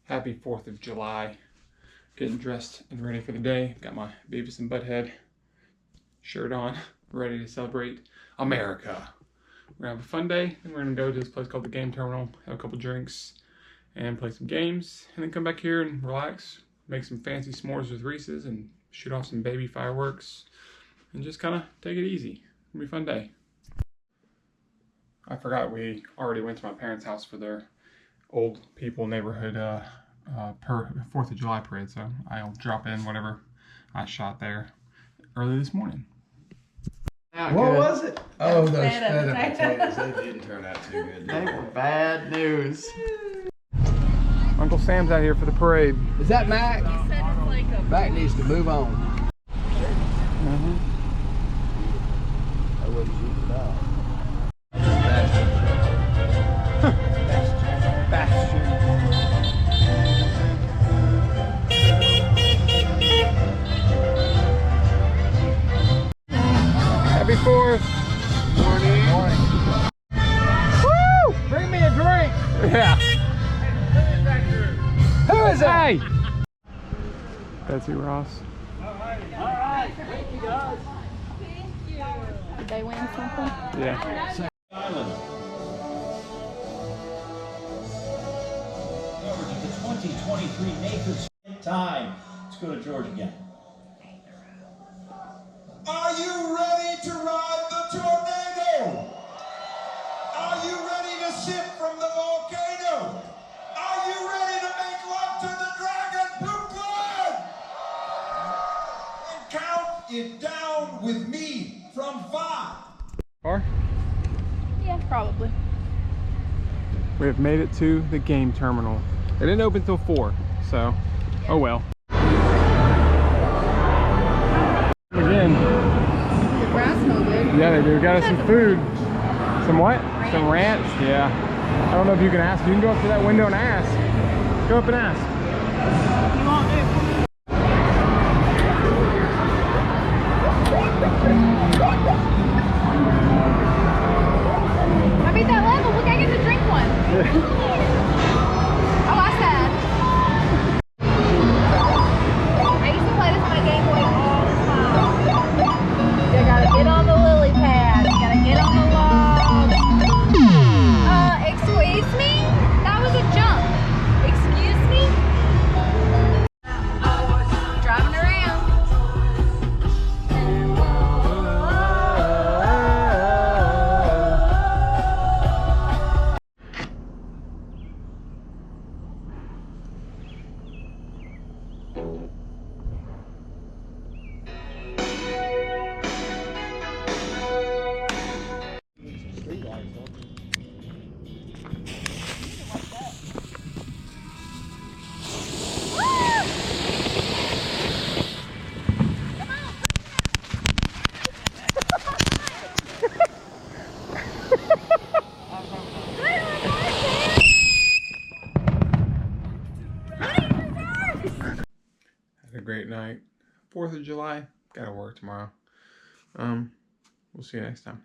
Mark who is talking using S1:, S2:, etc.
S1: Happy 4th of July. Getting dressed and ready for the day. Got my Beavis and Butthead shirt on, ready to celebrate America. We're gonna have a fun day, and we're gonna go to this place called the Game Terminal, have a couple drinks, and play some games, and then come back here and relax, make some fancy s'mores with Reese's, and shoot off some baby fireworks, and just kind of take it easy. It'll be a fun day. I forgot we already went to my parents' house for their old people neighborhood per 4th of July parade, so I'll drop in whatever I shot there early this morning.
S2: What was it?
S3: Oh, those feta potatoes. They didn't turn out too good.
S2: They were bad news.
S1: Uncle Sam's out here for the parade.
S2: Is that Mac? Mac needs to move on. I wouldn't shoot it out.
S1: Happy 4th!
S2: Morning.
S1: Woo!
S2: Bring me a drink.
S1: Yeah.
S2: Who is it?
S1: Hey! Betsy Ross.
S2: Alright. Thank you guys.
S4: Thank you. Did they win something?
S1: Yeah.
S5: Island. Over to the 2023 Nathan's time. Let's go to George again.
S6: Are you ready to ride the tornado? Are you ready to sip from the volcano? Are you ready to make love to the dragon poop blood? And count it down with me from 5.
S1: Or
S4: Yeah, probably.
S1: we have made it to the Game Terminal. It didn't open till 4, so oh well. Again.
S4: The grass smell good.
S1: Yeah, they do. We got us some food. Some what? Some ranch? Yeah. I don't know if you can ask. You can go up to that window and ask. Go up and ask.
S4: You won't do it. I beat that level. Look, I get to drink one. Oh, I said. I used to play this on my Game Boy all the time. You gotta get on the lily pad. You gotta get on the log. Excuse me? That was a jump. Excuse me? Driving around.
S1: Had a great night. 4th of July. Gotta work tomorrow. We'll see you next time.